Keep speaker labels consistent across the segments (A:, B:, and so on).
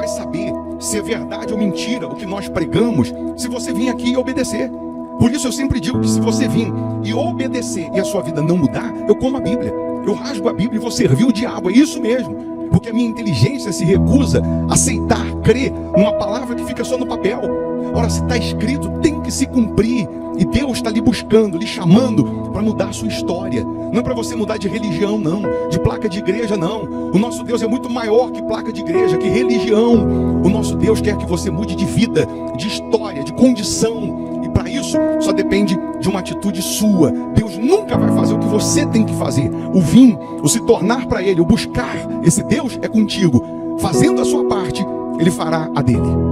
A: saber se é verdade ou mentira o que nós pregamos, se você vir aqui e obedecer. Por isso eu sempre digo que se você vir e obedecer e a sua vida não mudar, eu como a Bíblia, eu rasgo a Bíblia e vou servir o diabo, é isso mesmo. Porque a minha inteligência se recusa a aceitar, crer numa palavra que fica só no papel. Ora, se está escrito, tem que se cumprir. E Deus está lhe buscando, lhe chamando para mudar a sua história. Não é para você mudar de religião, não. De placa de igreja, não. O nosso Deus é muito maior que placa de igreja, que religião. O nosso Deus quer que você mude de vida, de história, de condição. E para isso, só depende de uma atitude sua. Deus nunca vai fazer o que você tem que fazer. O vir, o se tornar para Ele, o buscar esse Deus é contigo. Fazendo a sua parte, Ele fará a dele.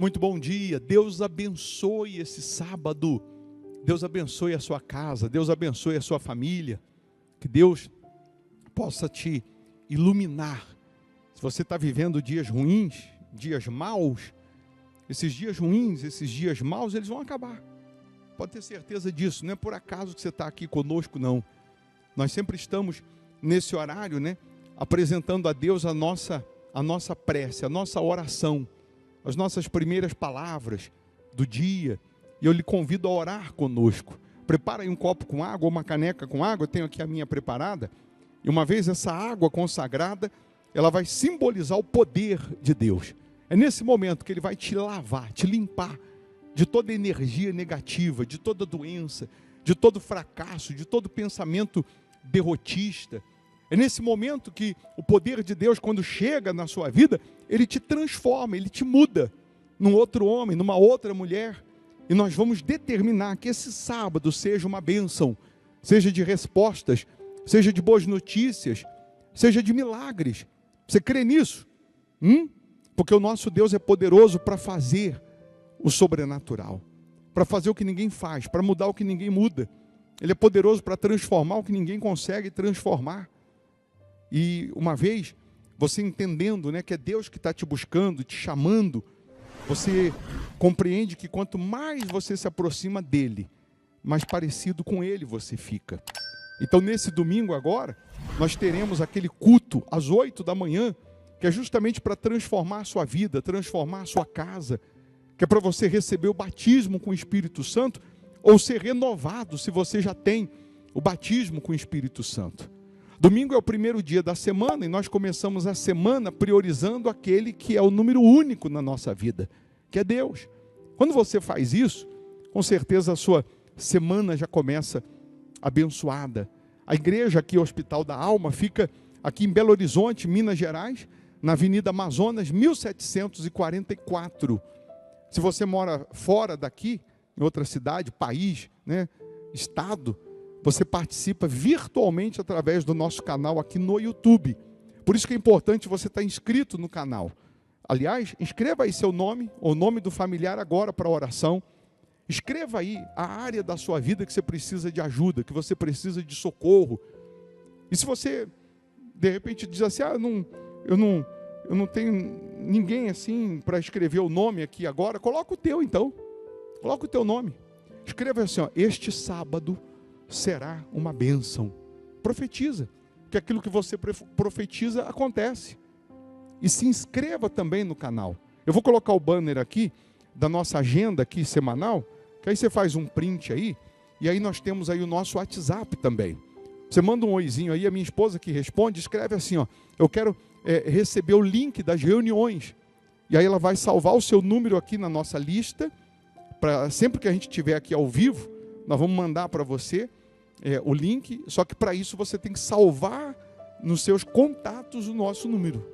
A: Muito bom dia, Deus abençoe esse sábado, Deus abençoe a sua casa, Deus abençoe a sua família, que Deus possa te iluminar. Se você está vivendo dias ruins, dias maus, esses dias ruins, esses dias maus, eles vão acabar, pode ter certeza disso, não é por acaso que você está aqui conosco não, nós sempre estamos nesse horário, né, apresentando a Deus a nossa prece, a nossa oração, as nossas primeiras palavras do dia, e eu lhe convido a orar conosco. Prepara aí um copo com água, uma caneca com água, eu tenho aqui a minha preparada, e uma vez essa água consagrada, ela vai simbolizar o poder de Deus. É nesse momento que Ele vai te lavar, te limpar de toda energia negativa, de toda doença, de todo fracasso, de todo pensamento derrotista. É nesse momento que o poder de Deus, quando chega na sua vida, Ele te transforma, Ele te muda num outro homem, numa outra mulher. E nós vamos determinar que esse sábado seja uma bênção, seja de respostas, seja de boas notícias, seja de milagres. Você crê nisso? Porque o nosso Deus é poderoso para fazer o sobrenatural, para fazer o que ninguém faz, para mudar o que ninguém muda. Ele é poderoso para transformar o que ninguém consegue transformar. E uma vez, você entendendo, né, que é Deus que está te buscando, te chamando, você compreende que quanto mais você se aproxima dEle, mais parecido com Ele você fica. Então nesse domingo agora, nós teremos aquele culto às 8 da manhã, que é justamente para transformar a sua vida, transformar a sua casa, que é para você receber o batismo com o Espírito Santo, ou ser renovado se você já tem o batismo com o Espírito Santo. Domingo é o primeiro dia da semana e nós começamos a semana priorizando aquele que é o número único na nossa vida, que é Deus. Quando você faz isso, com certeza a sua semana já começa abençoada. A igreja aqui, o Hospital da Alma, fica aqui em Belo Horizonte, Minas Gerais, na Avenida Amazonas, 1744. Se você mora fora daqui, em outra cidade, país, né, estado, você participa virtualmente através do nosso canal aqui no YouTube. Por isso que é importante você estar inscrito no canal. Aliás, escreva aí seu nome, ou nome do familiar agora para a oração. Escreva aí a área da sua vida que você precisa de ajuda, que você precisa de socorro. E se você, de repente, diz assim, eu não tenho ninguém assim para escrever o nome aqui agora, coloca o teu então. Coloca o teu nome. Escreva assim, este sábado será uma bênção. Profetiza, que aquilo que você profetiza acontece. E se inscreva também no canal. Eu vou colocar o banner aqui, da nossa agenda aqui semanal, que aí você faz um print aí, e aí nós temos aí o nosso WhatsApp também. Você manda um oizinho aí, a minha esposa que responde, escreve assim, eu quero receber o link das reuniões. E aí ela vai salvar o seu número aqui na nossa lista, para sempre que a gente estiver aqui ao vivo, nós vamos mandar para você o link, só que para isso você tem que salvar nos seus contatos o nosso número.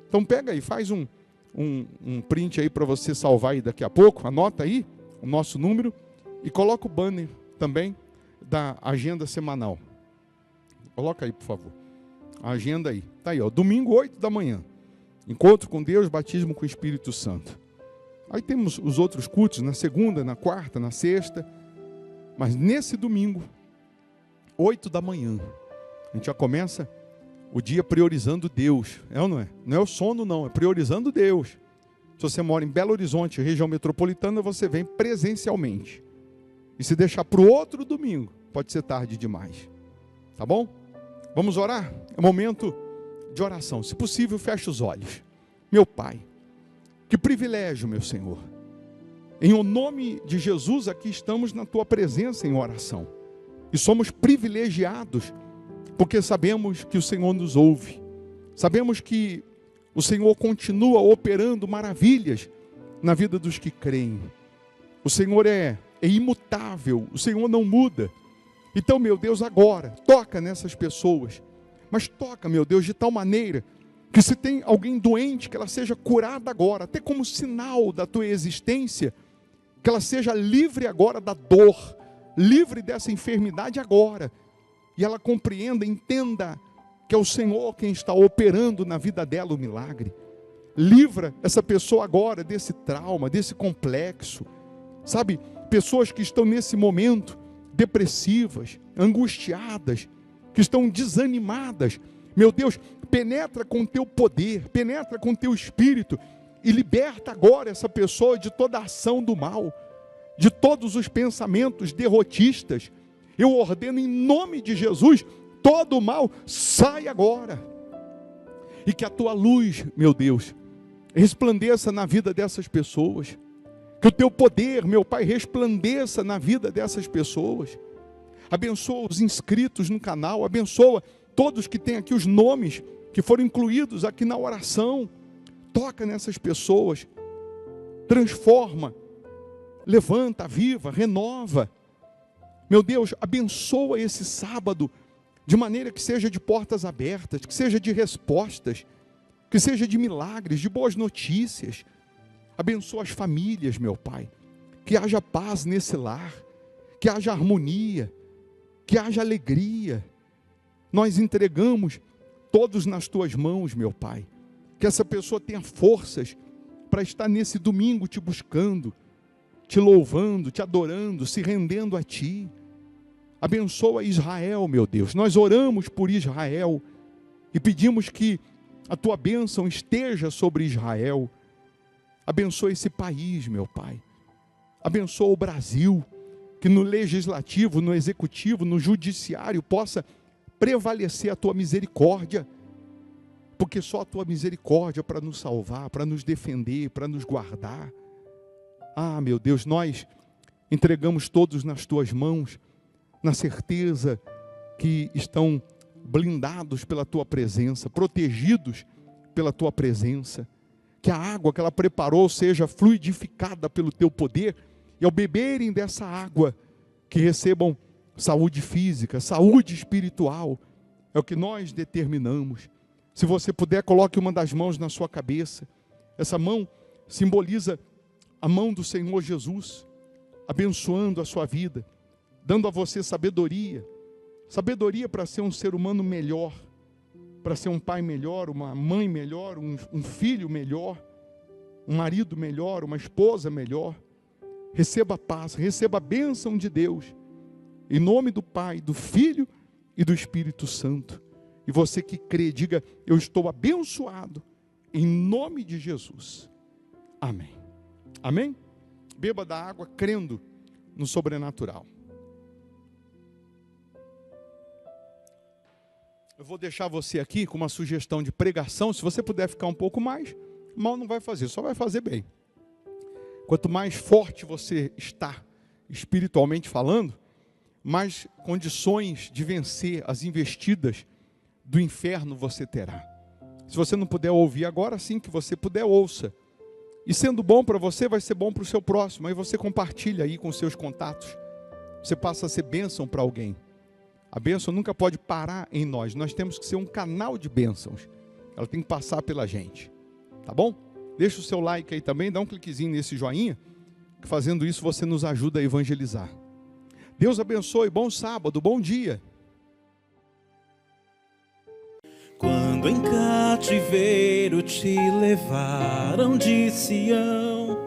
A: Então pega aí, faz um print aí para você salvar aí daqui a pouco, anota aí o nosso número e coloca o banner também da agenda semanal. Coloca aí, por favor, a agenda aí. Tá aí, domingo 8 da manhã. Encontro com Deus, batismo com o Espírito Santo. Aí temos os outros cultos, na segunda, na quarta, na sexta. Mas nesse domingo, 8 da manhã, a gente já começa o dia priorizando Deus. É ou não é? Não é o sono não, é priorizando Deus. Se você mora em Belo Horizonte, região metropolitana, você vem presencialmente. E se deixar para o outro domingo, pode ser tarde demais. Tá bom? Vamos orar? É momento de oração. Se possível, feche os olhos. Meu Pai, que privilégio, meu Senhor. Em o nome de Jesus, aqui estamos na Tua presença em oração. E somos privilegiados, porque sabemos que o Senhor nos ouve. Sabemos que o Senhor continua operando maravilhas na vida dos que creem. O Senhor é imutável, o Senhor não muda. Então, meu Deus, agora, toca nessas pessoas. Mas toca, meu Deus, de tal maneira que se tem alguém doente, que ela seja curada agora, até como sinal da Tua existência, que ela seja livre agora da dor, livre dessa enfermidade agora. E ela compreenda, entenda que é o Senhor quem está operando na vida dela o milagre. Livra essa pessoa agora desse trauma, desse complexo. Sabe, pessoas que estão nesse momento depressivas, angustiadas, que estão desanimadas. Meu Deus, penetra com Teu poder, penetra com Teu Espírito e liberta agora essa pessoa de toda a ação do mal, de todos os pensamentos derrotistas. Eu ordeno em nome de Jesus, todo o mal sai agora. E que a Tua luz, meu Deus, resplandeça na vida dessas pessoas. Que o Teu poder, meu Pai, resplandeça na vida dessas pessoas. Abençoa os inscritos no canal, abençoa todos que têm aqui os nomes que foram incluídos aqui na oração. Toca nessas pessoas, transforma, levanta, aviva, renova. Meu Deus, abençoa esse sábado de maneira que seja de portas abertas, que seja de respostas, que seja de milagres, de boas notícias. Abençoa as famílias, meu Pai, que haja paz nesse lar, que haja harmonia, que haja alegria. Nós entregamos todos nas Tuas mãos, meu Pai. Que essa pessoa tenha forças para estar nesse domingo te buscando, te louvando, te adorando, se rendendo a Ti. Abençoa Israel, meu Deus. Nós oramos por Israel e pedimos que a Tua bênção esteja sobre Israel. Abençoa esse país, meu Pai. Abençoa o Brasil, que no legislativo, no executivo, no judiciário possa prevalecer a Tua misericórdia, porque só a Tua misericórdia para nos salvar, para nos defender, para nos guardar. Ah, meu Deus, nós entregamos todos nas Tuas mãos, na certeza que estão blindados pela Tua presença, protegidos pela Tua presença. Que a água que ela preparou seja fluidificada pelo Teu poder, e ao beberem dessa água, que recebam saúde física, saúde espiritual. É o que nós determinamos. Se você puder, coloque uma das mãos na sua cabeça. Essa mão simboliza a mão do Senhor Jesus, abençoando a sua vida, dando a você sabedoria. Sabedoria para ser um ser humano melhor, para ser um pai melhor, uma mãe melhor, um filho melhor, um marido melhor, uma esposa melhor. Receba a paz, receba a bênção de Deus, em nome do Pai, do Filho e do Espírito Santo. E você que crê, diga: eu estou abençoado, em nome de Jesus. Amém. Amém? Beba da água crendo no sobrenatural. Eu vou deixar você aqui com uma sugestão de pregação. Se você puder ficar um pouco mais, mal não vai fazer, só vai fazer bem. Quanto mais forte você está espiritualmente falando, mais condições de vencer as investidas do inferno você terá. Se você não puder ouvir agora, assim que você puder, ouça. E sendo bom para você, vai ser bom para o seu próximo. Aí você compartilha aí com seus contatos. Você passa a ser bênção para alguém. A bênção nunca pode parar em nós. Nós temos que ser um canal de bênçãos. Ela tem que passar pela gente. Tá bom? Deixa o seu like aí também, dá um cliquezinho nesse joinha, que fazendo isso você nos ajuda a evangelizar. Deus abençoe, bom sábado, bom dia.
B: Quando Quando em cativeiro te levaram de Sião,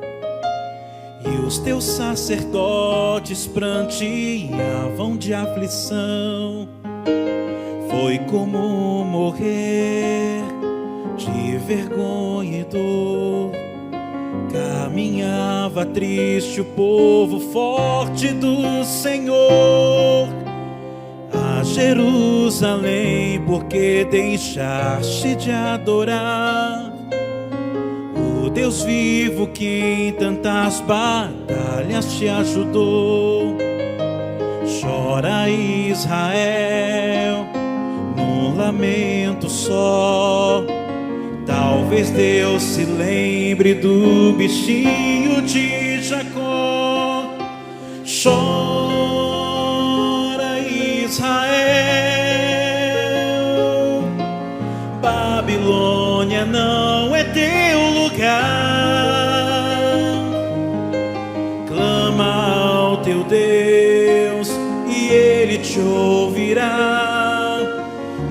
B: e os teus sacerdotes pranteavam de aflição, foi como morrer de vergonha e dor. Caminhava triste o povo forte do Senhor a Jerusalém, porque deixaste de adorar o Deus vivo que em tantas batalhas te ajudou. Chora Israel num lamento só, talvez Deus se lembre do bichinho de Jacó. Chora Israel, Babilônia não é teu lugar. Clama ao teu Deus e Ele te ouvirá,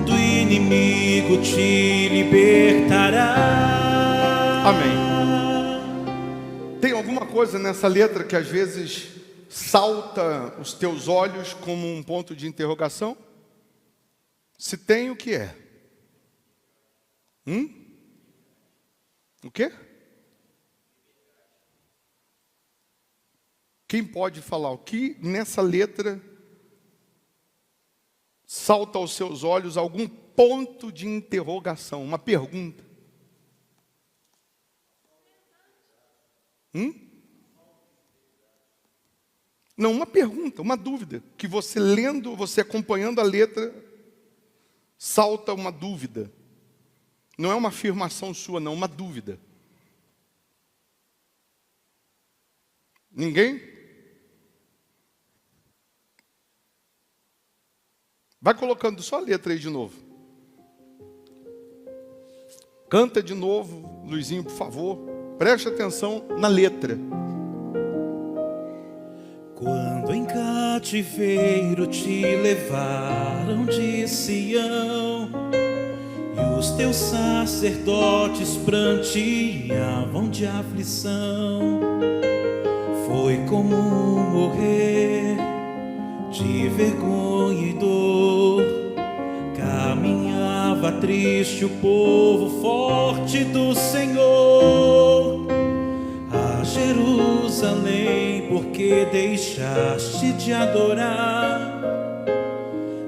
B: do inimigo te libertará.
A: Amém. Tem alguma coisa nessa letra que às vezes salta os teus olhos como um ponto de interrogação? Se tem, o que é? O quê? Quem pode falar o que nessa letra salta aos seus olhos algum ponto de interrogação, uma pergunta? Não, uma pergunta, uma dúvida, que você lendo, você acompanhando a letra, salta uma dúvida. Não é uma afirmação sua, não, uma dúvida. Ninguém? Vai colocando só a letra aí de novo. Canta de novo, Luizinho, por favor. Preste atenção na letra.
B: Quando em cativeiro te levaram de Sião, e os teus sacerdotes pranteavam de aflição, foi como morrer de vergonha e dor. Caminhava triste o povo forte do Senhor a Jerusalém, porque deixaste de adorar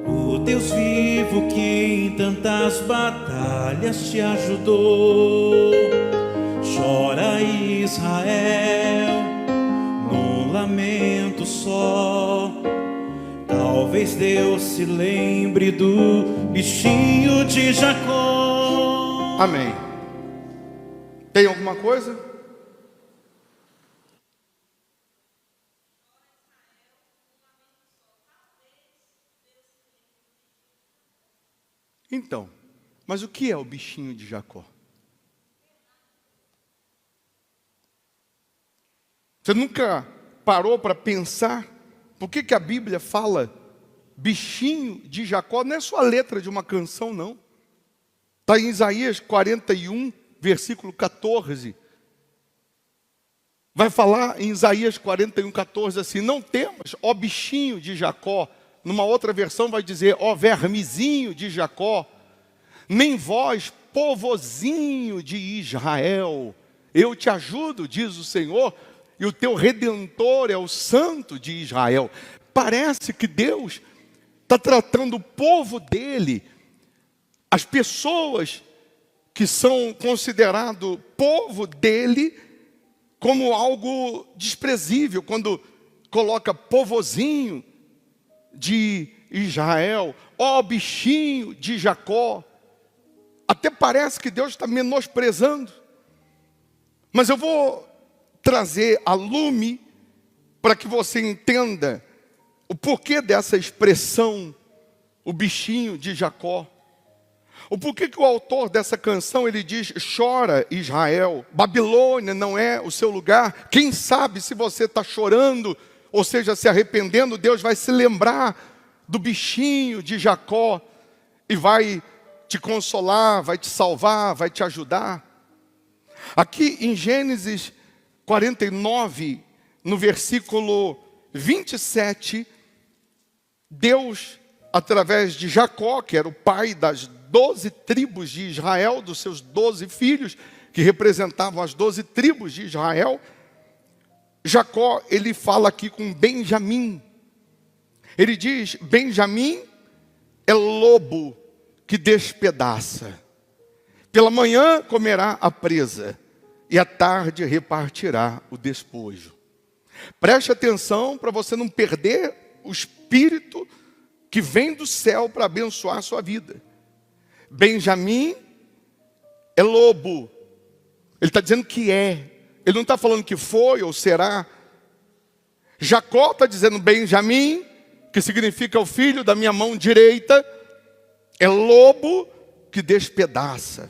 B: o Deus vivo que em tantas batalhas te ajudou. Chora Israel num lamento só, talvez Deus se lembre do bichinho de Jacó.
A: Amém. Tem alguma coisa? Então, mas o que é o bichinho de Jacó? Você nunca parou para pensar por que a Bíblia fala bichinho de Jacó? Não é só a letra de uma canção, não. Está em Isaías 41, versículo 14. Vai falar em Isaías 41, 14 assim: não temas, ó bichinho de Jacó. Numa outra versão vai dizer: ó vermezinho de Jacó. Nem vós, povozinho de Israel. Eu te ajudo, diz o Senhor, e o teu Redentor é o Santo de Israel. Parece que Deus está tratando o povo dele, as pessoas que são considerados povo dele, como algo desprezível, quando coloca povozinho de Israel, ó bichinho de Jacó. Até parece que Deus está menosprezando. Mas eu vou trazer a lume para que você entenda o porquê dessa expressão, o bichinho de Jacó. O porquê que o autor dessa canção, ele diz: chora Israel, Babilônia não é o seu lugar. Quem sabe se você está chorando, ou seja, se arrependendo, Deus vai se lembrar do bichinho de Jacó e vai te consolar, vai te salvar, vai te ajudar. Aqui em Gênesis 49, no versículo 27, Deus, através de Jacó, que era o pai das 12 tribos de Israel, dos seus 12 filhos, que representavam as 12 tribos de Israel, Jacó, ele fala aqui com Benjamim. Ele diz: Benjamim é lobo que despedaça. Pela manhã comerá a presa, e à tarde repartirá o despojo. Preste atenção para você não perder o espírito que vem do céu para abençoar a sua vida. Benjamim é lobo. Ele está dizendo que é. Ele não está falando que foi ou será. Jacó está dizendo Benjamim, que significa o filho da minha mão direita, é lobo que despedaça.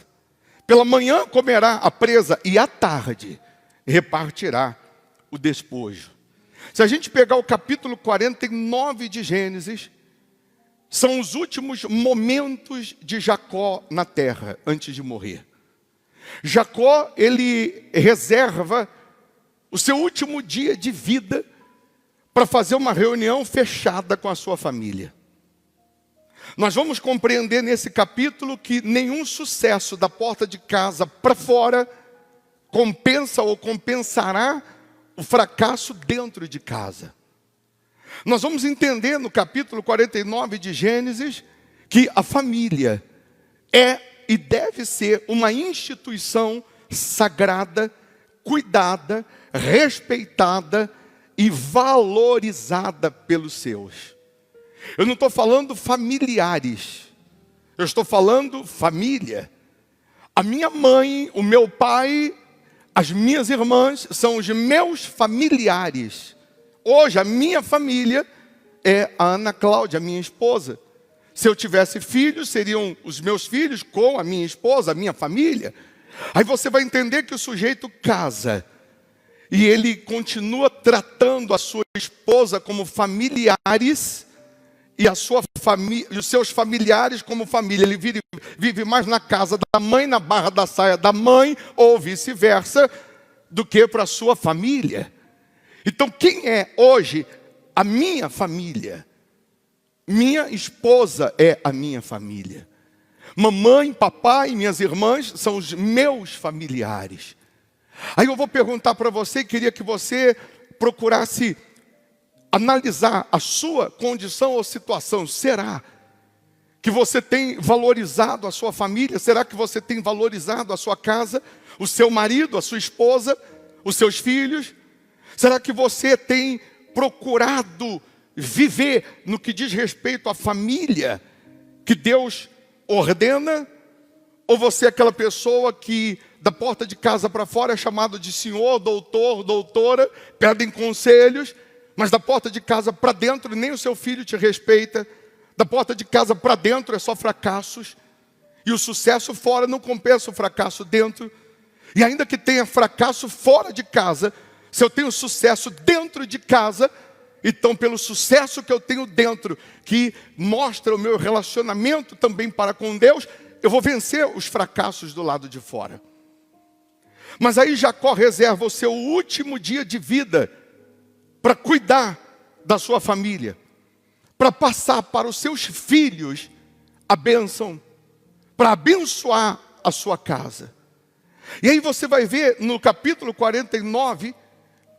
A: Pela manhã comerá a presa e à tarde repartirá o despojo. Se a gente pegar o capítulo 49 de Gênesis, são os últimos momentos de Jacó na terra, antes de morrer. Jacó, ele reserva o seu último dia de vida para fazer uma reunião fechada com a sua família. Nós vamos compreender nesse capítulo que nenhum sucesso da porta de casa para fora compensa ou compensará o fracasso dentro de casa. Nós vamos entender no capítulo 49 de Gênesis que a família é e deve ser uma instituição sagrada, cuidada, respeitada e valorizada pelos seus. Eu não estou falando familiares, eu estou falando família. A minha mãe, o meu pai, as minhas irmãs são os meus familiares. Hoje a minha família é a Ana Cláudia, minha esposa. Se eu tivesse filhos, seriam os meus filhos com a minha esposa, a minha família. Aí você vai entender que o sujeito casa e ele continua tratando a sua esposa como familiares e a sua família, os seus familiares como família. Ele vive mais na casa da mãe, na barra da saia da mãe, ou vice-versa, do que para a sua família. Então, quem é hoje a minha família? Minha esposa é a minha família. Mamãe, papai, minhas irmãs são os meus familiares. Aí eu vou perguntar para você, queria que você procurasse analisar a sua condição ou situação. Será que você tem valorizado a sua família? Será que você tem valorizado a sua casa, o seu marido, a sua esposa, os seus filhos? Será que você tem procurado viver no que diz respeito à família que Deus ordena? Ou você é aquela pessoa que da porta de casa para fora é chamado de senhor, doutor, doutora, pedem conselhos, mas da porta de casa para dentro nem o seu filho te respeita. Da porta de casa para dentro é só fracassos. E o sucesso fora não compensa o fracasso dentro. E ainda que tenha fracasso fora de casa, se eu tenho sucesso dentro de casa, então pelo sucesso que eu tenho dentro, que mostra o meu relacionamento também para com Deus, eu vou vencer os fracassos do lado de fora. Mas aí Jacó reserva o seu último dia de vida para cuidar da sua família, para passar para os seus filhos a bênção, para abençoar a sua casa. E aí você vai ver no capítulo 49,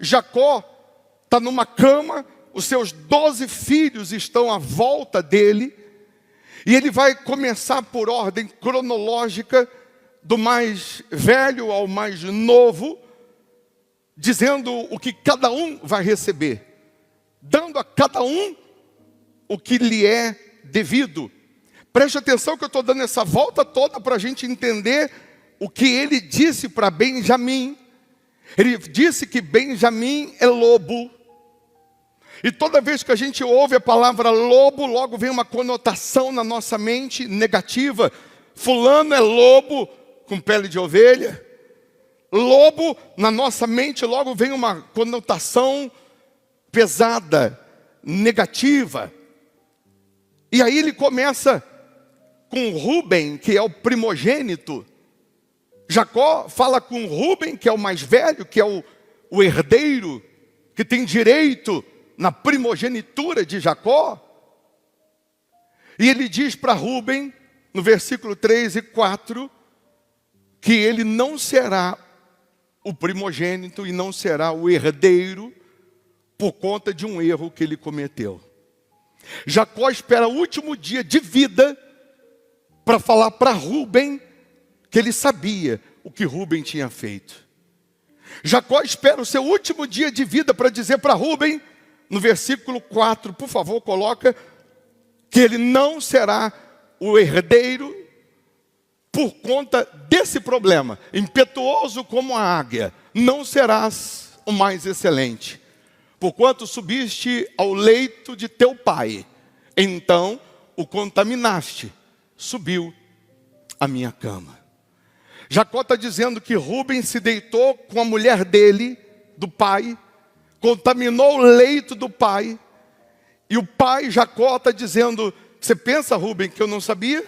A: Jacó está numa cama, os seus 12 filhos estão à volta dele, e ele vai começar por ordem cronológica, do mais velho ao mais novo, dizendo o que cada um vai receber, dando a cada um o que lhe é devido. Preste atenção que eu estou dando essa volta toda para a gente entender o que ele disse para Benjamim. Ele disse que Benjamim é lobo. E toda vez que a gente ouve a palavra lobo, logo vem uma conotação na nossa mente negativa. Fulano é lobo com pele de ovelha. Lobo, na nossa mente, logo vem uma conotação pesada, negativa. E aí ele começa com Rúben, que é o primogênito. Jacó fala com Rúben, que é o mais velho, que é o herdeiro, que tem direito na primogenitura de Jacó. E ele diz para Rúben, no versículo 3 e 4, que ele não será o primogênito e não será o herdeiro por conta de um erro que ele cometeu. Jacó espera o último dia de vida para falar para Rúben que ele sabia o que Rúben tinha feito. Jacó espera o seu último dia de vida para dizer para Rúben, no versículo 4, por favor, coloca, que ele não será o herdeiro por conta desse problema. Impetuoso como a águia, não serás o mais excelente, porquanto subiste ao leito de teu pai, então o contaminaste, subiu à minha cama. Jacó está dizendo que Rúben se deitou com a mulher dele, do pai, contaminou o leito do pai, e o pai, Jacó, está dizendo, você pensa, Rúben, que eu não sabia?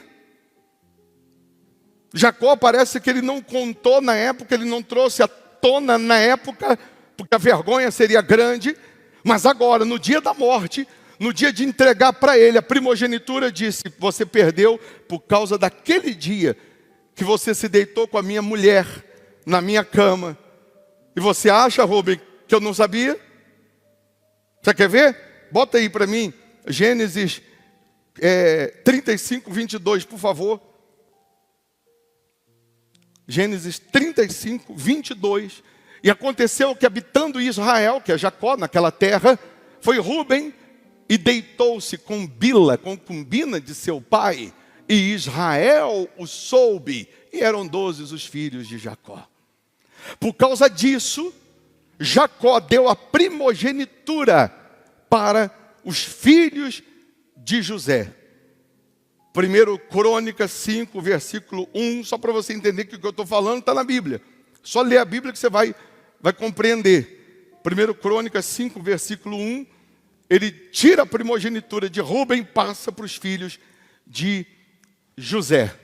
A: Jacó parece que ele não contou na época, ele não trouxe à tona na época, porque a vergonha seria grande, mas agora, no dia da morte, no dia de entregar para ele a primogenitura, disse, você perdeu por causa daquele dia que você se deitou com a minha mulher na minha cama. E você acha, Rúben, que eu não sabia? Você quer ver? Bota aí para mim, Gênesis 35, 22, por favor. Gênesis 35, 22. E aconteceu que habitando Israel, que é Jacó, naquela terra, foi Rúben e deitou-se com Bila, concubina de seu pai. E Israel o soube, e eram 12 os filhos de Jacó. Por causa disso, Jacó deu a primogenitura para os filhos de José. 1 Crônicas 5, versículo 1, só para você entender que o que eu estou falando está na Bíblia. Só ler a Bíblia que você vai compreender. 1 Crônicas 5, versículo 1, ele tira a primogenitura de Rúben e passa para os filhos de José.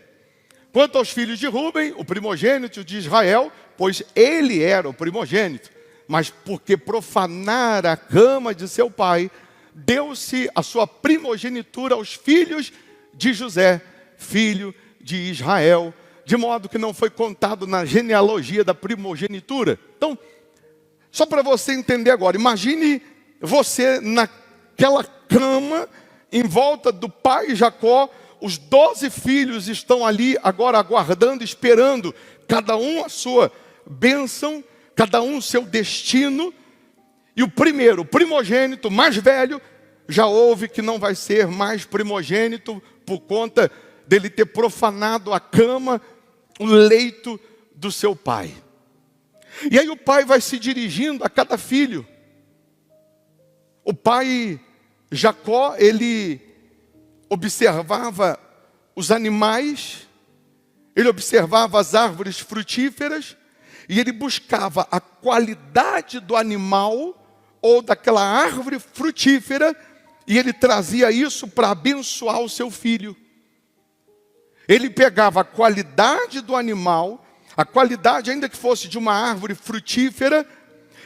A: Quanto aos filhos de Rúben, o primogênito de Israel, pois ele era o primogênito, mas porque profanara a cama de seu pai, deu-se a sua primogenitura aos filhos de José, filho de Israel, de modo que não foi contado na genealogia da primogenitura. Então, só para você entender agora, imagine você naquela cama, em volta do pai Jacó, os 12 filhos estão ali agora aguardando, esperando, cada um a sua bênção, cada um o seu destino. E o primeiro, o primogênito, mais velho, já ouve que não vai ser mais primogênito por conta dele ter profanado a cama, o leito do seu pai. E aí o pai vai se dirigindo a cada filho. O pai Jacó, ele observava os animais, ele observava as árvores frutíferas, e ele buscava a qualidade do animal ou daquela árvore frutífera, e ele trazia isso para abençoar o seu filho. Ele pegava a qualidade do animal, a qualidade ainda que fosse de uma árvore frutífera,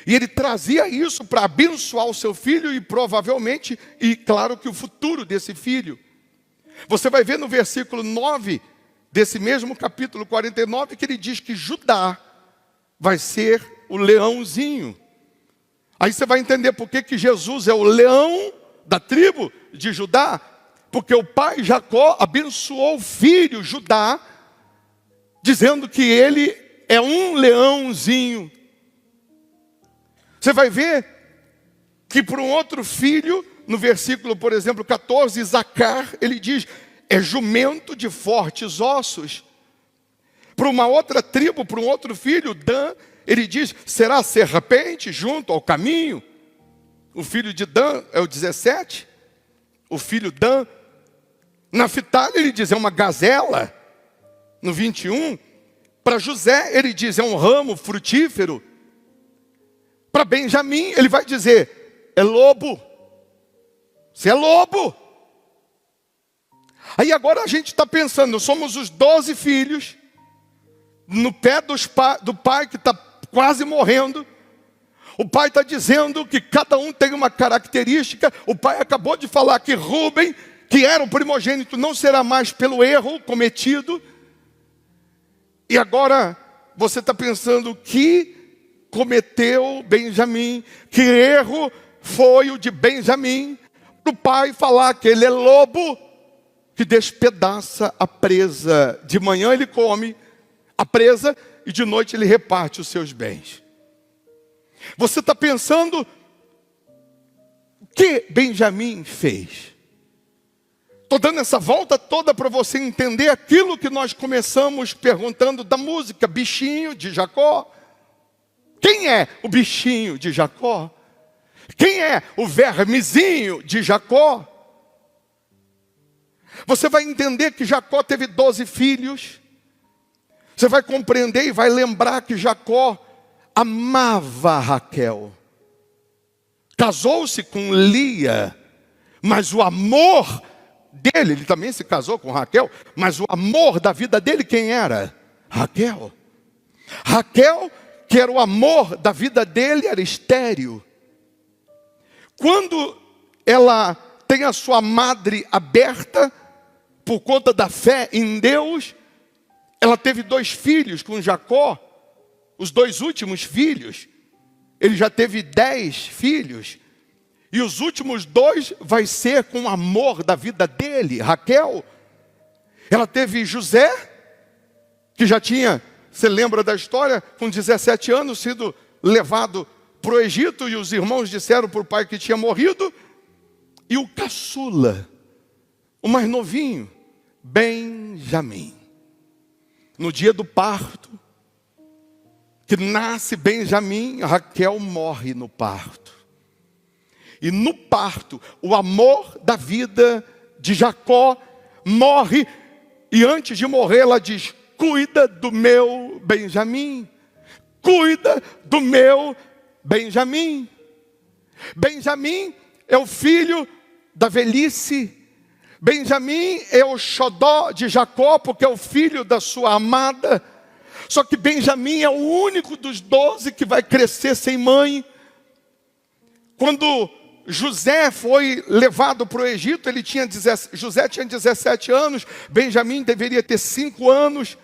A: e ele trazia isso para abençoar o seu filho e provavelmente, e claro que o futuro desse filho. Você vai ver no versículo 9 desse mesmo capítulo 49 que ele diz que Judá vai ser o leãozinho. Aí você vai entender por que Jesus é o leão da tribo de Judá. Porque o pai Jacó abençoou o filho Judá, dizendo que ele é um leãozinho. Você vai ver que para um outro filho, no versículo, por exemplo, 14, Zacar, ele diz, é jumento de fortes ossos. Para uma outra tribo, para um outro filho, Dan, ele diz, será serpente junto ao caminho. O filho de Dan é o 17, o filho Dan. Naftali, ele diz, é uma gazela, no 21. Para José, ele diz, é um ramo frutífero. Para Benjamim, ele vai dizer, é lobo. Você é lobo. Aí agora a gente está pensando, somos os 12 filhos, no pé do pai que está quase morrendo. O pai está dizendo que cada um tem uma característica. O pai acabou de falar que Rúben, que era o primogênito, não será mais pelo erro cometido. E agora você está pensando que cometeu Benjamim, que erro foi o de Benjamim, para o pai falar que ele é lobo, que despedaça a presa. De manhã ele come a presa e de noite ele reparte os seus bens. Você está pensando, o que Benjamim fez? Estou dando essa volta toda para você entender aquilo que nós começamos perguntando da música, bichinho de Jacó. Quem é o bichinho de Jacó? Quem é o vermezinho de Jacó? Você vai entender que Jacó teve 12 filhos. Você vai compreender e vai lembrar que Jacó amava Raquel. Casou-se com Lia, mas o amor dele, ele também se casou com Raquel, mas o amor da vida dele quem era? Raquel. Raquel, que era o amor da vida dele, era estéril. Quando ela tem a sua madre aberta, por conta da fé em Deus, ela teve 2 filhos com Jacó, os 2 últimos filhos. Ele já teve 10 filhos, e os últimos 2 vai ser com o amor da vida dele, Raquel. Ela teve José, que já tinha, você lembra da história, com 17 anos, sido levado para o Egito, e os irmãos disseram para o pai que tinha morrido. E o caçula, o mais novinho, Benjamim. No dia do parto, que nasce Benjamim, Raquel morre no parto. E no parto, o amor da vida de Jacó morre. E antes de morrer, ela diz: cuida do meu Benjamim. Cuida do meu Benjamim. Benjamim é o filho da velhice. Benjamim é o xodó de Jacó, porque é o filho da sua amada. Só que Benjamim é o único dos 12 que vai crescer sem mãe. Quando José foi levado para o Egito, José tinha 17 anos, Benjamim deveria ter 5 anos.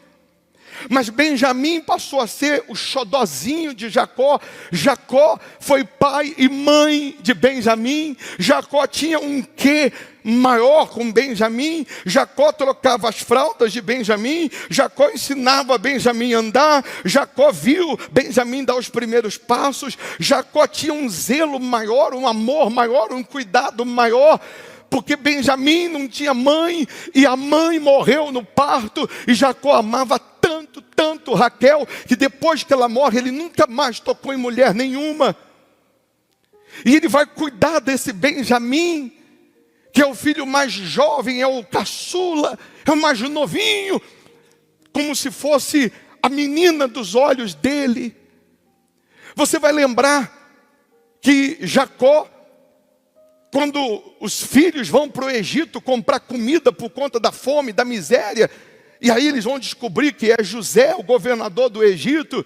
A: Mas Benjamim passou a ser o xodózinho de Jacó. Jacó foi pai e mãe de Benjamim. Jacó tinha um quê maior com Benjamim. Jacó trocava as fraldas de Benjamim. Jacó ensinava Benjamim a andar. Jacó viu Benjamim dar os primeiros passos. Jacó tinha um zelo maior, um amor maior, um cuidado maior, porque Benjamim não tinha mãe, e a mãe morreu no parto, e Jacó amava tanto Raquel, que depois que ela morre, ele nunca mais tocou em mulher nenhuma. E ele vai cuidar desse Benjamim, que é o filho mais jovem, é o caçula, é o mais novinho, como se fosse a menina dos olhos dele. Você vai lembrar que Jacó, quando os filhos vão para o Egito comprar comida por conta da fome, da miséria, e aí eles vão descobrir que é José, o governador do Egito.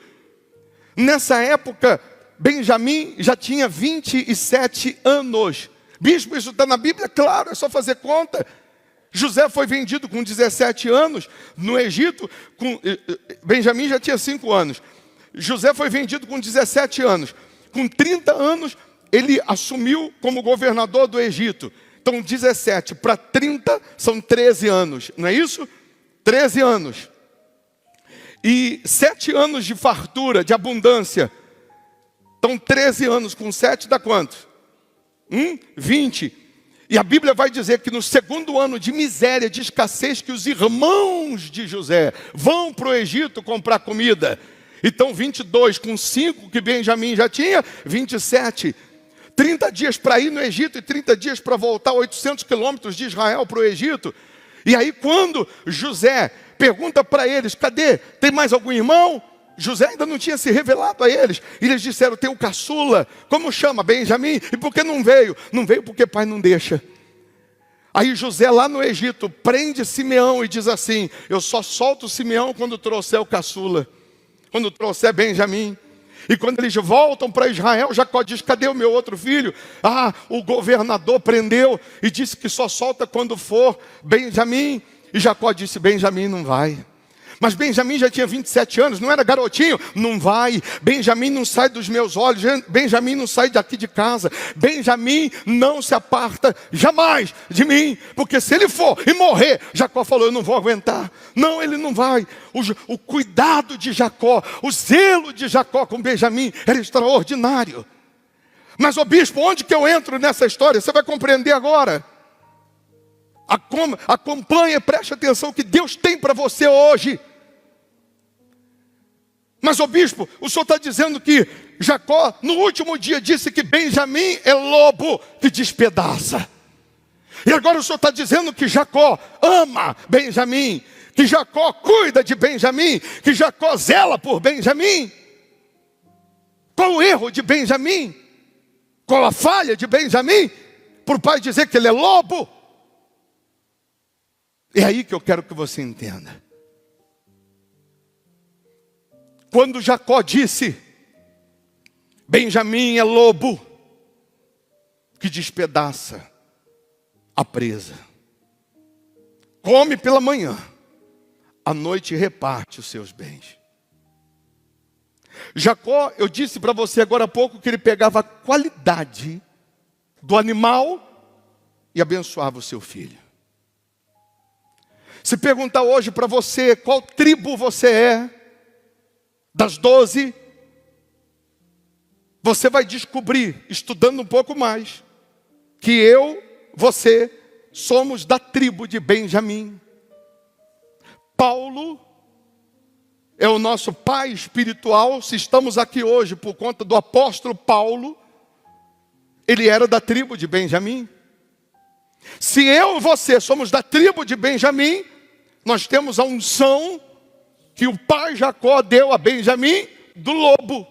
A: Nessa época, Benjamim já tinha 27 anos. Bispo, isso está na Bíblia? Claro, é só fazer conta. José foi vendido com 17 anos no Egito. Benjamim já tinha 5 anos. José foi vendido com 17 anos. Com 30 anos, ele assumiu como governador do Egito. Então, 17 para 30 são 13 anos, não é isso? 13 anos. E 7 anos de fartura, de abundância. Então, 13 anos com 7 dá quanto? 20. E a Bíblia vai dizer que no segundo ano de miséria, de escassez, que os irmãos de José vão para o Egito comprar comida. Então, 22 com 5 que Benjamim já tinha, 27. 30 dias para ir no Egito e 30 dias para voltar 800 quilômetros de Israel para o Egito. E aí quando José pergunta para eles, cadê? Tem mais algum irmão? José ainda não tinha se revelado a eles. E eles disseram, tem o caçula. Como chama? Benjamim. E por que não veio? Não veio porque pai não deixa. Aí José lá no Egito prende Simeão e diz assim: eu só solto Simeão quando trouxer o caçula, quando trouxer Benjamim. E quando eles voltam para Israel, Jacó diz: cadê o meu outro filho? Ah, o governador prendeu e disse que só solta quando for Benjamim. E Jacó disse: Benjamim não vai. Mas Benjamim já tinha 27 anos, não era garotinho? Não vai. Benjamim não sai dos meus olhos, Benjamim não sai daqui de casa. Benjamim não se aparta jamais de mim, porque se ele for e morrer, Jacó falou: eu não vou aguentar. Não, ele não vai. O cuidado de Jacó, o zelo de Jacó com Benjamim era extraordinário. Mas, ô bispo, onde que eu entro nessa história? Você vai compreender agora. Acompanhe, preste atenção o que Deus tem para você hoje. Mas, ô bispo, o senhor está dizendo que Jacó, no último dia, disse que Benjamim é lobo que despedaça. E agora o senhor está dizendo que Jacó ama Benjamim, que Jacó cuida de Benjamim, que Jacó zela por Benjamim. Qual o erro de Benjamim? Qual a falha de Benjamim? Por o pai dizer que ele é lobo? É aí que eu quero que você entenda. Quando Jacó disse: Benjamim é lobo que despedaça a presa, come pela manhã, à noite reparte os seus bens. Jacó, eu disse para você agora há pouco que ele pegava a qualidade do animal e abençoava o seu filho. Se perguntar hoje para você qual tribo você é, das 12, você vai descobrir, estudando um pouco mais, que eu, você, somos da tribo de Benjamim. Paulo é o nosso pai espiritual. Se estamos aqui hoje por conta do apóstolo Paulo, ele era da tribo de Benjamim. Se eu e você somos da tribo de Benjamim, nós temos a unção que o pai Jacó deu a Benjamim do lobo.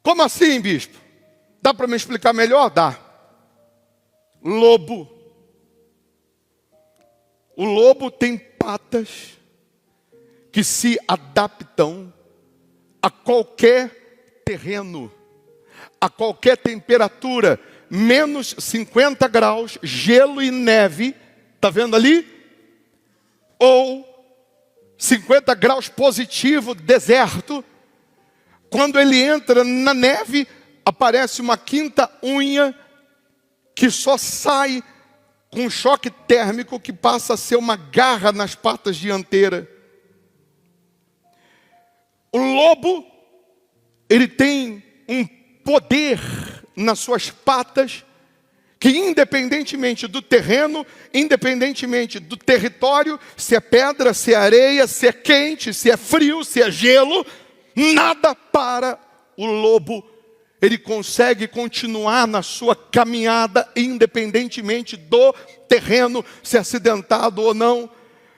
A: Como assim, bispo? Dá para me explicar melhor? Dá. Lobo. O lobo tem patas que se adaptam a qualquer terreno, a qualquer temperatura, menos 50 graus, gelo e neve, está vendo ali? Ou 50 graus positivo, deserto. Quando ele entra na neve, aparece uma quinta unha que só sai com um choque térmico que passa a ser uma garra nas patas dianteiras. O lobo, ele tem um poder nas suas patas que, independentemente do terreno, independentemente do território, se é pedra, se é areia, se é quente, se é frio, se é gelo, nada para o lobo. Ele consegue continuar na sua caminhada, independentemente do terreno, se é acidentado ou não.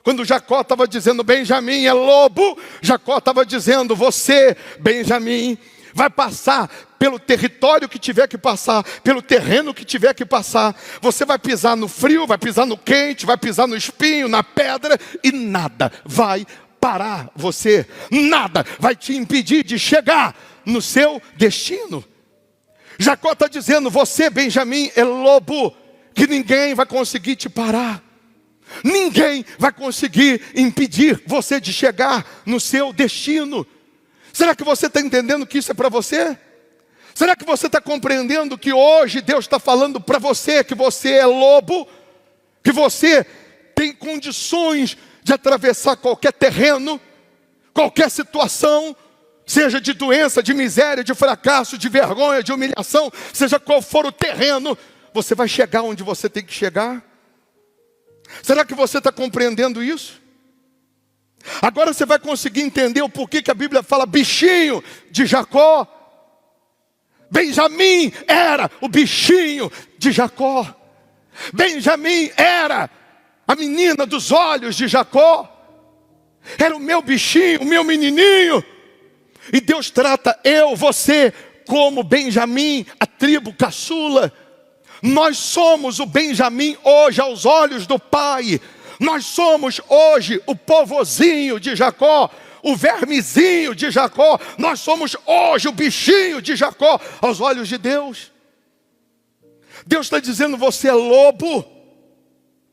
A: Quando Jacó estava dizendo Benjamim é lobo, Jacó estava dizendo: você, Benjamim, vai passar pelo território que tiver que passar, pelo terreno que tiver que passar. Você vai pisar no frio, vai pisar no quente, vai pisar no espinho, na pedra, e nada vai parar você. Nada vai te impedir de chegar no seu destino. Jacó está dizendo: você, Benjamim, é lobo, que ninguém vai conseguir te parar. Ninguém vai conseguir impedir você de chegar no seu destino. Será que você está entendendo que isso é para você? Será que você está compreendendo que hoje Deus está falando para você que você é lobo? Que você tem condições de atravessar qualquer terreno, qualquer situação, seja de doença, de miséria, de fracasso, de vergonha, de humilhação, seja qual for o terreno, você vai chegar onde você tem que chegar? Será que você está compreendendo isso? Agora você vai conseguir entender o porquê que a Bíblia fala bichinho de Jacó. Benjamim era o bichinho de Jacó. Benjamim era a menina dos olhos de Jacó. Era o meu bichinho, o meu menininho. E Deus trata eu, você, como Benjamim, a tribo caçula. Nós somos o Benjamim hoje aos olhos do Pai. Nós somos hoje o povozinho de Jacó, o vermezinho de Jacó. Nós somos hoje o bichinho de Jacó aos olhos de Deus. Deus está dizendo: você é lobo.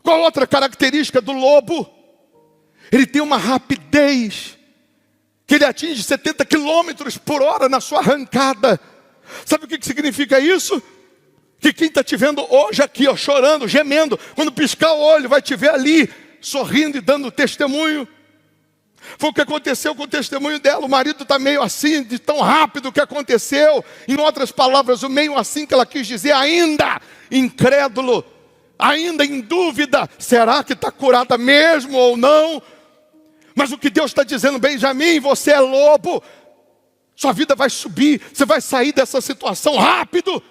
A: Qual outra característica do lobo? Ele tem uma rapidez, que ele atinge 70 quilômetros por hora na sua arrancada. Sabe o que significa isso? Que quem está te vendo hoje aqui, ó, chorando, gemendo, quando piscar o olho, vai te ver ali, sorrindo e dando testemunho. Foi o que aconteceu com o testemunho dela. O marido está meio assim, de tão rápido que aconteceu. Em outras palavras, o meio assim que ela quis dizer, ainda incrédulo, ainda em dúvida, será que está curada mesmo ou não? Mas o que Deus está dizendo: Benjamim, você é lobo, sua vida vai subir, você vai sair dessa situação rápido.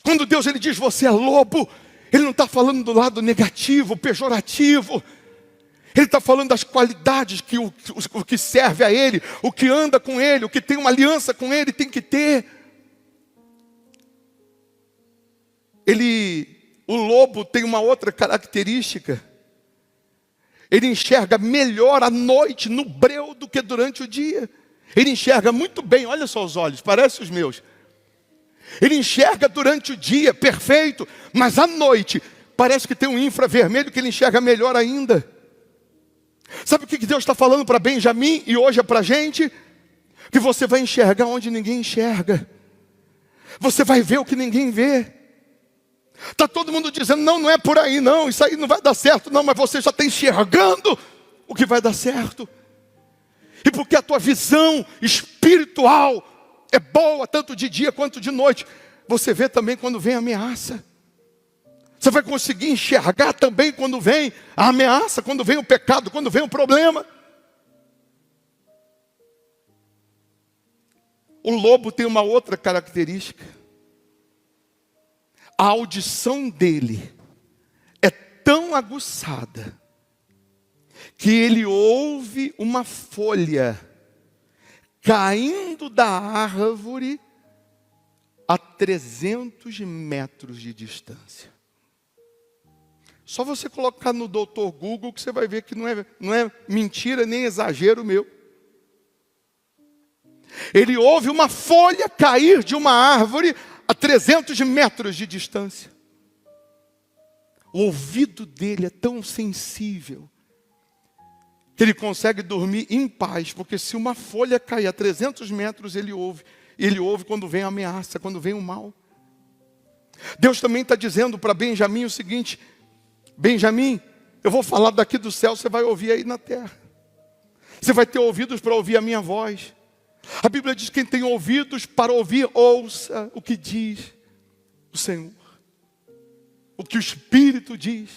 A: Quando Deus ele diz você é lobo, Ele não está falando do lado negativo, pejorativo. Ele está falando das qualidades que o que serve a Ele, o que anda com Ele, o que tem uma aliança com Ele tem que ter. O lobo tem uma outra característica. Ele enxerga melhor à noite, no breu, do que durante o dia. Ele enxerga muito bem, olha só os olhos, parece os meus. Ele enxerga durante o dia, perfeito, mas à noite, parece que tem um infravermelho que ele enxerga melhor ainda. Sabe o que Deus está falando para Benjamim e hoje é para a gente? Que você vai enxergar onde ninguém enxerga. Você vai ver o que ninguém vê. Está todo mundo dizendo: não, não é por aí não, isso aí não vai dar certo não, mas você já está enxergando o que vai dar certo. E porque a tua visão espiritual é boa, tanto de dia quanto de noite, você vê também quando vem ameaça. Você vai conseguir enxergar também quando vem a ameaça, quando vem o pecado, quando vem o problema. O lobo tem uma outra característica. A audição dele é tão aguçada que ele ouve uma folha caindo da árvore a 300 metros de distância. Só você colocar no Dr. Google que você vai ver que não é mentira nem exagero meu. Ele ouve uma folha cair de uma árvore a 300 metros de distância. O ouvido dele é tão sensível que ele consegue dormir em paz, porque se uma folha cair a 300 metros, ele ouve. Ele ouve quando vem a ameaça, quando vem o mal. Deus também está dizendo para Benjamim o seguinte: Benjamim, eu vou falar daqui do céu, você vai ouvir aí na terra. Você vai ter ouvidos para ouvir a minha voz. A Bíblia diz: quem tem ouvidos para ouvir, ouça o que diz o Senhor, o que o Espírito diz.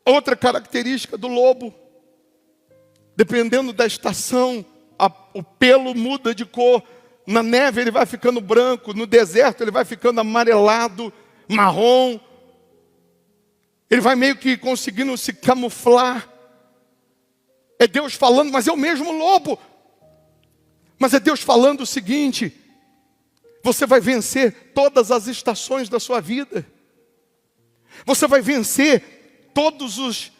A: Outra característica do lobo, dependendo da estação, o pelo muda de cor. Na neve ele vai ficando branco, no deserto ele vai ficando amarelado, marrom. Ele vai meio que conseguindo se camuflar. É Deus falando, mas é o mesmo lobo. Mas é Deus falando o seguinte: você vai vencer todas as estações da sua vida. Você vai vencer todos os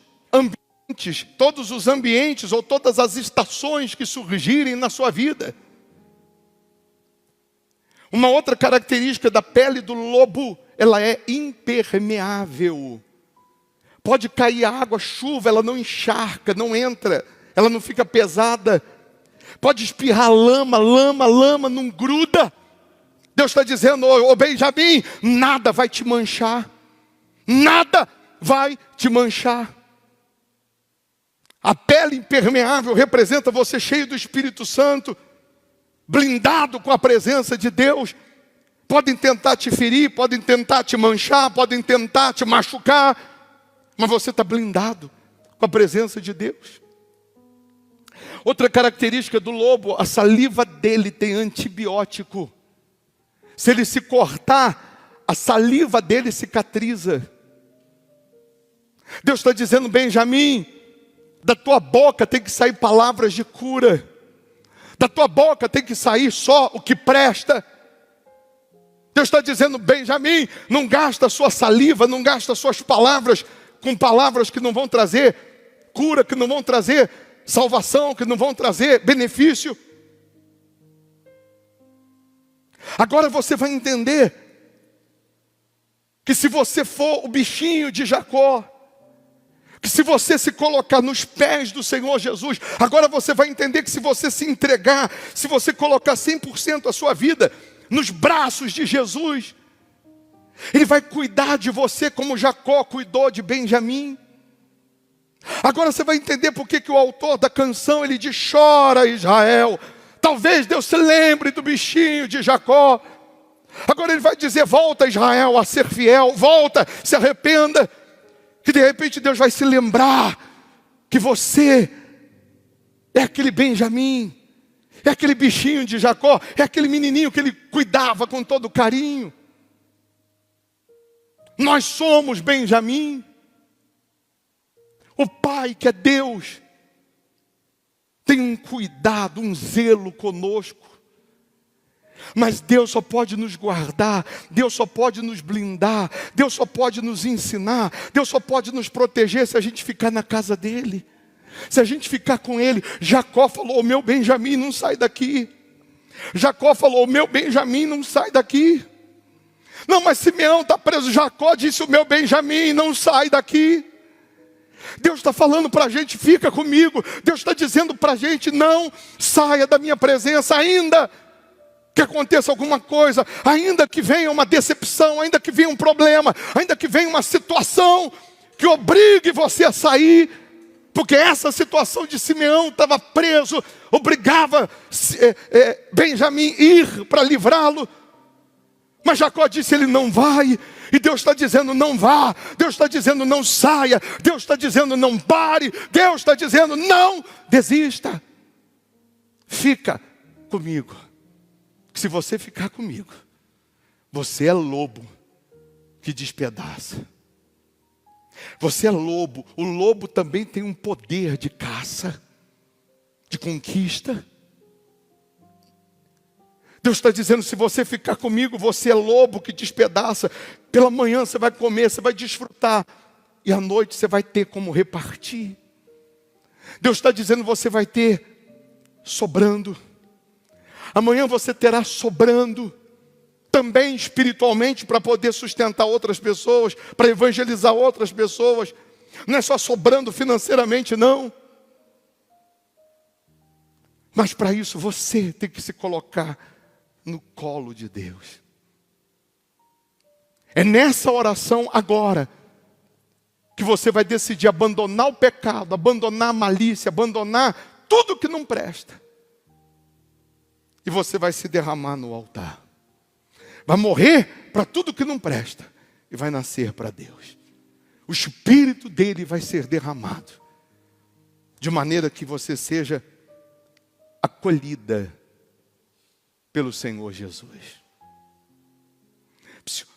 A: ambientes ou todas as estações que surgirem na sua vida. Uma outra característica da pele do lobo, ela é impermeável. Pode cair água, chuva, ela não encharca, não entra, ela não fica pesada. Pode espirrar lama, não gruda. Deus está dizendo: ô Benjamim, nada vai te manchar. Nada vai te manchar. A pele impermeável representa você cheio do Espírito Santo, blindado com a presença de Deus. Podem tentar te ferir, podem tentar te manchar, podem tentar te machucar, mas você está blindado com a presença de Deus. Outra característica do lobo, a saliva dele tem antibiótico. Se ele se cortar, a saliva dele cicatriza. Deus está dizendo: Benjamim, da tua boca tem que sair palavras de cura. Da tua boca tem que sair só o que presta. Deus está dizendo: Benjamim, não gasta a sua saliva, não gasta as suas palavras com palavras que não vão trazer cura, que não vão trazer salvação, que não vão trazer benefício. Agora você vai entender que se você for o bichinho de Jacó, que se você se colocar nos pés do Senhor Jesus, agora você vai entender que se você se entregar, se você colocar 100% a sua vida nos braços de Jesus, Ele vai cuidar de você como Jacó cuidou de Benjamim. Agora você vai entender por que o autor da canção, ele diz: chora Israel. Talvez Deus se lembre do bichinho de Jacó. Agora ele vai dizer: volta Israel a ser fiel, volta, se arrependa. Que de repente Deus vai se lembrar que você é aquele Benjamim, é aquele bichinho de Jacó, é aquele menininho que ele cuidava com todo carinho. Nós somos Benjamim. O Pai, que é Deus, tem um cuidado, um zelo conosco. Mas Deus só pode nos guardar, Deus só pode nos blindar, Deus só pode nos ensinar, Deus só pode nos proteger se a gente ficar na casa dEle. Se a gente ficar com Ele. Jacó falou: o meu Benjamim não sai daqui. Jacó falou: o meu Benjamim não sai daqui. Não, mas Simeão está preso. Jacó disse: o meu Benjamim não sai daqui. Deus está falando para a gente: fica comigo. Deus está dizendo para a gente: não saia da minha presença, ainda que aconteça alguma coisa, ainda que venha uma decepção, ainda que venha um problema, ainda que venha uma situação que obrigue você a sair, porque essa situação de Simeão estava preso, obrigava Benjamim a ir para livrá-lo. Mas Jacó disse: ele não vai. E Deus está dizendo: não vá. Deus está dizendo: não saia. Deus está dizendo: não pare. Deus está dizendo: não desista. Fica comigo. Se você ficar comigo, você é lobo que despedaça. Você é lobo. O lobo também tem um poder de caça, de conquista. Deus está dizendo: se você ficar comigo, você é lobo que despedaça. Pela manhã você vai comer, você vai desfrutar, e à noite você vai ter como repartir. Deus está dizendo: você vai ter sobrando. Amanhã você terá sobrando, também espiritualmente, para poder sustentar outras pessoas, para evangelizar outras pessoas. Não é só sobrando financeiramente, não. Mas para isso você tem que se colocar no colo de Deus. É nessa oração agora que você vai decidir abandonar o pecado, abandonar a malícia, abandonar tudo que não presta. E você vai se derramar no altar. Vai morrer para tudo que não presta e vai nascer para Deus. O Espírito dele vai ser derramado, de maneira que você seja acolhida pelo Senhor Jesus.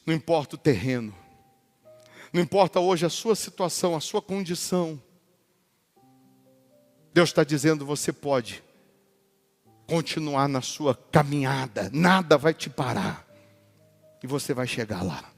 A: Não importa o terreno, não importa hoje a sua situação, a sua condição. Deus está dizendo: você pode continuar na sua caminhada, nada vai te parar, e você vai chegar lá.